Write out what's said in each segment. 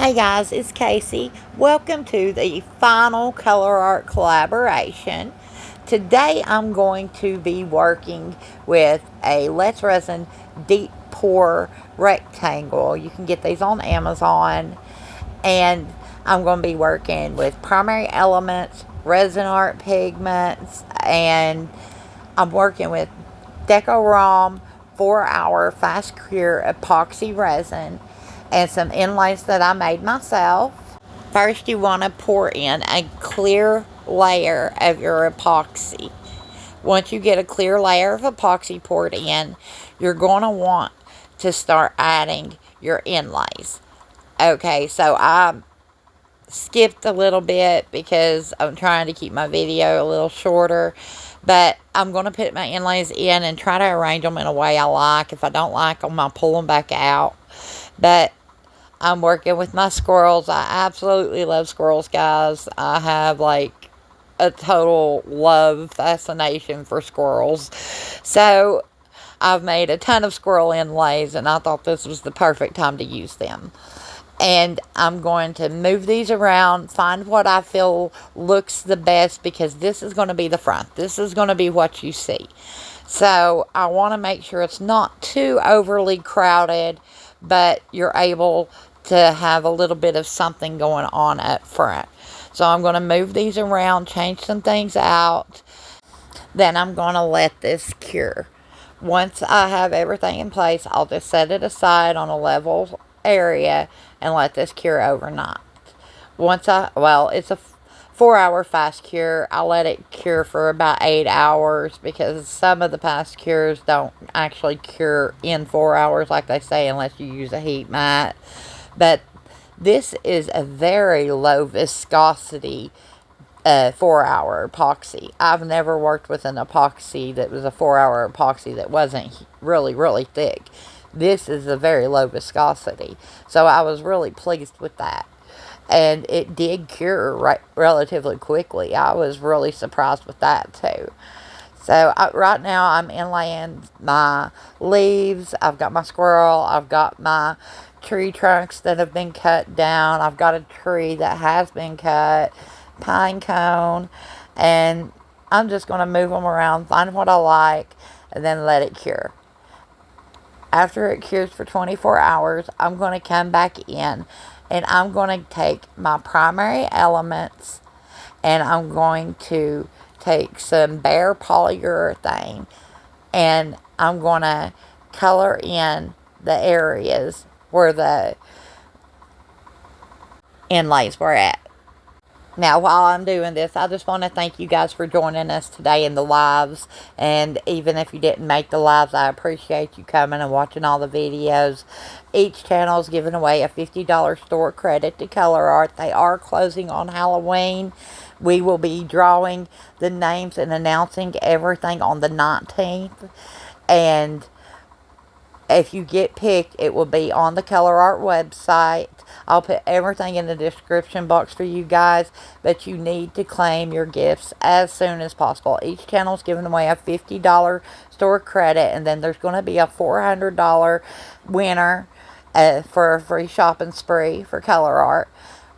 Hey guys, it's Casey. Welcome to the final color art collaboration. Today I'm going to be working with a Let's Resin deep pour rectangle. You can get these on Amazon. And I'm going to be working with primary elements, resin art pigments, and I'm working with Decorum 4-hour fast cure epoxy resin and some inlays that I made myself. First, you want to pour in a clear layer of your epoxy. Once you get a clear layer of epoxy poured in, you're going to want to start adding your inlays. Okay, so I skipped a little bit because I'm trying to keep my video a little shorter, but I'm going to put my inlays in and try to arrange them in a way I like. If I don't like them, I'll pull them back out. But I'm working with my squirrels. I absolutely love squirrels, guys. I have like a total love fascination for squirrels. So I've made a ton of squirrel inlays, and I thought this was the perfect time to use them. And I'm going to move these around, find what I feel looks the best, because this is going to be the front. This is going to be what you see. So I want to make sure it's not too overly crowded, but you're able to have a little bit of something going on up front. So I'm going to move these around, change some things out. Then I'm going to let this cure. Once I have everything in place, I'll just set it aside on a level area and let this cure overnight. It's a 4-hour fast cure. I'll let it cure for about 8 hours, because some of the fast cures don't actually cure in 4 hours like they say, unless you use a heat mat. But this is a very low viscosity 4-hour epoxy. I've never worked with an epoxy that was a 4-hour epoxy that wasn't really, really thick. This is a very low viscosity. So I was really pleased with that. And it did cure relatively quickly. I was really surprised with that too. So right now I'm inlaying my leaves. I've got my squirrel. I've got my tree trunks that have been cut down. I've got a tree that has been cut, pine cone, and I'm just going to move them around, find what I like, and then let it cure. After it cures for 24 hours, I'm going to come back in and I'm going to take my primary elements and I'm going to take some bare polyurethane and I'm going to color in the areas where the inlays were at. Now, while I'm doing this, I just want to thank you guys for joining us today in the lives. And even if you didn't make the lives, I appreciate you coming and watching all the videos. Each channel is giving away a $50 store credit to ColourArte. They are closing on Halloween. We will be drawing the names and announcing everything on the 19th. And if you get picked, it will be on the ColourArte website. I'll put everything in the description box for you guys, but you need to claim your gifts as soon as possible. Each channel is giving away a $50 store credit, and then there's going to be a $400 winner for a free shopping spree for ColourArte.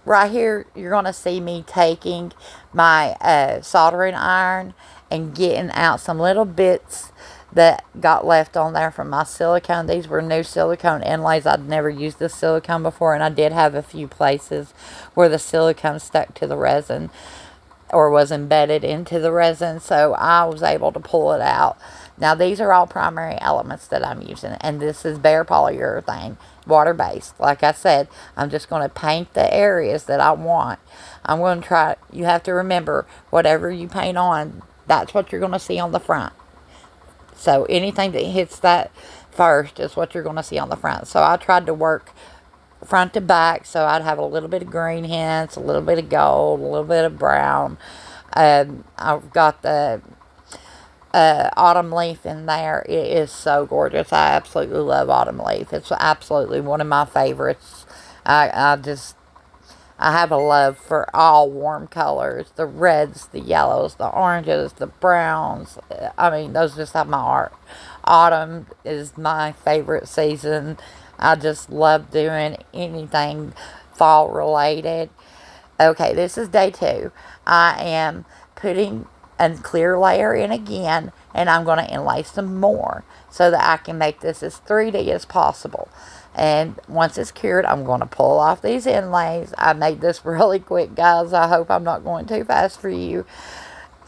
Right here, you're going to see me taking my soldering iron and getting out some little bits that got left on there from my silicone. These were new silicone inlays. I'd never used this silicone before, and I did have a few places where the silicone stuck to the resin or was embedded into the resin, so I was able to pull it out. Now, these are all primary elements that I'm using, and this is bare polyurethane, water-based. Like I said, I'm just going to paint the areas that I want. I'm going to try, you have to remember, whatever you paint on, that's what you're going to see on the front. So anything that hits that first is what you're going to see on the front. So I tried to work front to back, so I'd have a little bit of green hints, a little bit of gold, a little bit of brown. I've got the autumn leaf in there. It is so gorgeous. I absolutely love autumn leaf. It's absolutely one of my favorites. I have a love for all warm colors. The reds, the yellows, the oranges, the browns. I mean, those just have my heart. Autumn is my favorite season. I just love doing anything fall related. Okay, this is day 2. I am putting a clear layer in again, and I'm going to inlay some more so that I can make this as 3D as possible. And once it's cured, I'm going to pull off these inlays. I made this really quick, guys. I hope I'm not going too fast for you.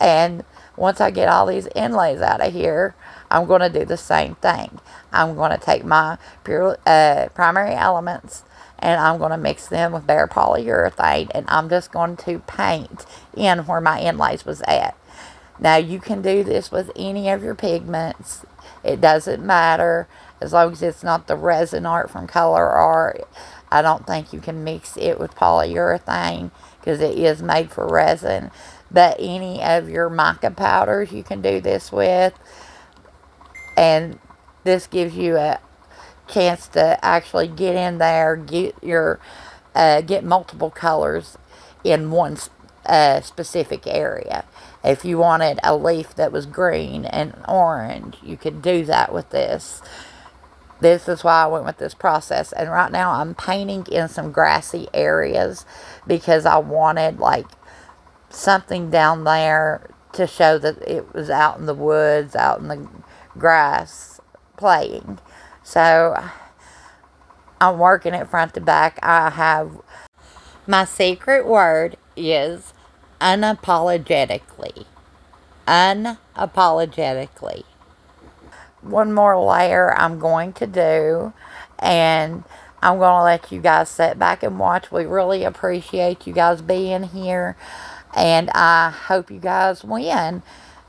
And once I get all these inlays out of here, I'm going to do the same thing. I'm going to take my primary elements, and I'm going to mix them with bare polyurethane, and I'm just going to paint in where my inlays was at. Now, you can do this with any of your pigments. It doesn't matter, as long as it's not the resin art from colourarte. I don't think you can mix it with polyurethane because it is made for resin. But any of your mica powders you can do this with. And this gives you a chance to actually get in there, get multiple colors in one specific area. If you wanted a leaf that was green and orange, you could do that with this. This is why I went with this process. And right now I'm painting in some grassy areas because I wanted like something down there to show that it was out in the woods, out in the grass playing. So I'm working it front to back. I have my secret word is unapologetically. Unapologetically. One more layer I'm going to do, and I'm going to let you guys sit back and watch. We really appreciate you guys being here, and I hope you guys win.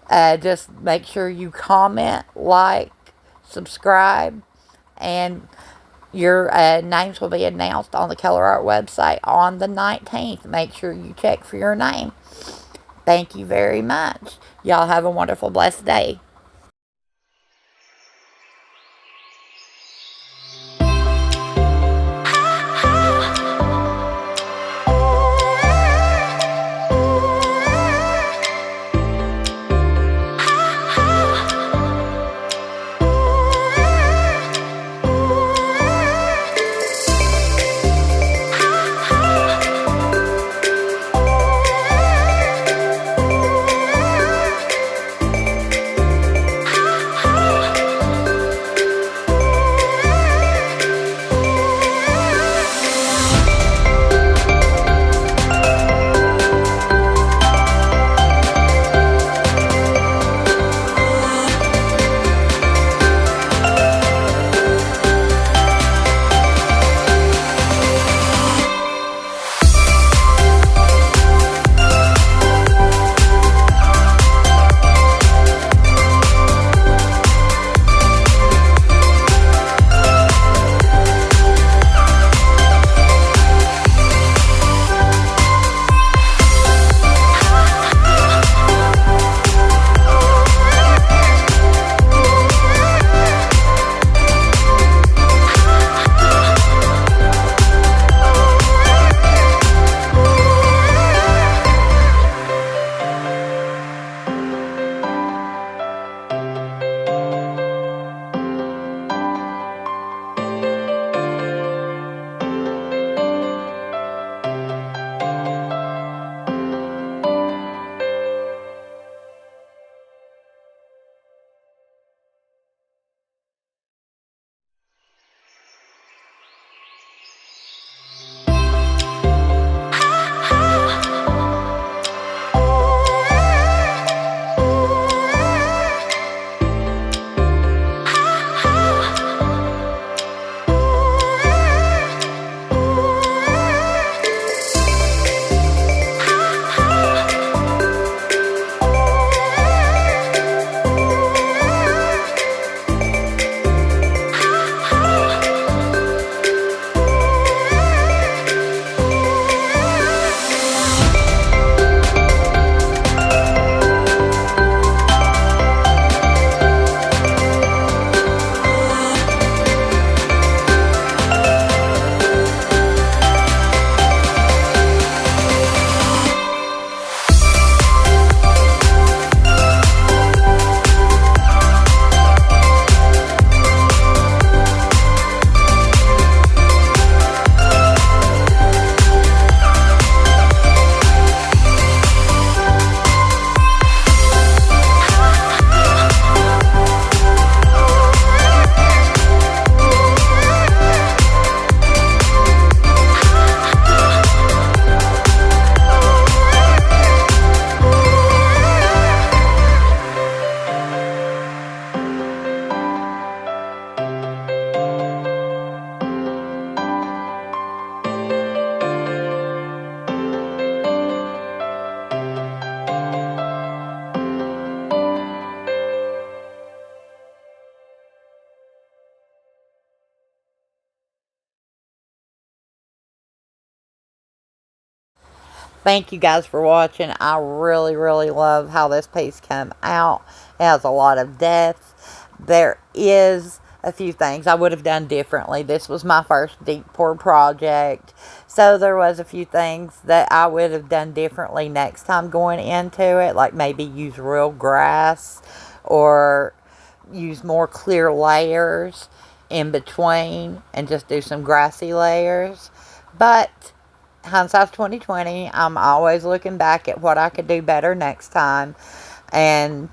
Just make sure you comment, like, subscribe, and your names will be announced on the colourarte website on the 19th. Make sure you check for your name. Thank you very much. Y'all have a wonderful, blessed day. Thank you guys for watching. I really, really love how this piece came out. It has a lot of depth. There is a few things I would have done differently. This was my first deep pour project, so there was a few things that I would have done differently next time going into it, like maybe use real grass or use more clear layers in between and just do some grassy layers. But hindsight's 2020. I'm always looking back at what I could do better next time, and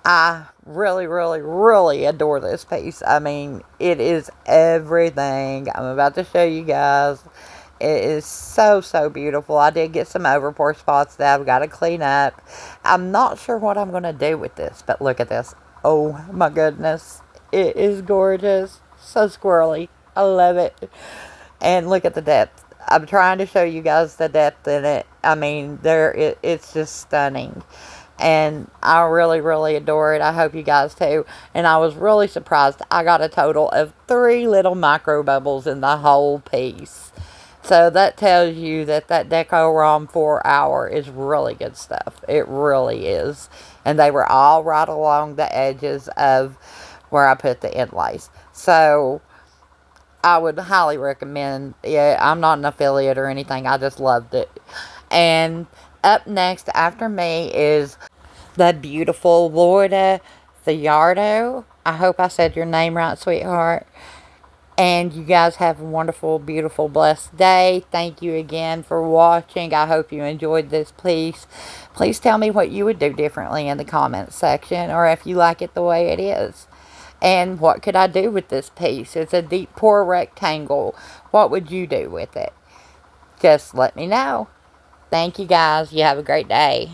I really, really, really adore this piece. I mean, it is everything I'm about to show you guys. It is so, so beautiful. I did get some overpour spots that I've got to clean up. I'm not sure what I'm going to do with this, but look at this. Oh my goodness. It is gorgeous. So squirrely. I love it. And look at the depth. I'm trying to show you guys the depth in it. I mean, it's just stunning. And I really, really adore it. I hope you guys too. And I was really surprised. I got a total of 3 little micro bubbles in the whole piece. So that tells you that Deco ROM 4 hour is really good stuff. It really is. And they were all right along the edges of where I put the inlays. So I would highly recommend. Yeah, I'm not an affiliate or anything. I just loved it. And up next after me is the beautiful Lourdes Thiardo. I hope I said your name right, sweetheart. And you guys have a wonderful, beautiful, blessed day. Thank you again for watching. I hope you enjoyed this piece. Please tell me what you would do differently in the comments section, or if you like it the way it is. And what could I do with this piece? It's a deep pour rectangle. What would you do with it? Just let me know. Thank you guys. You have a great day.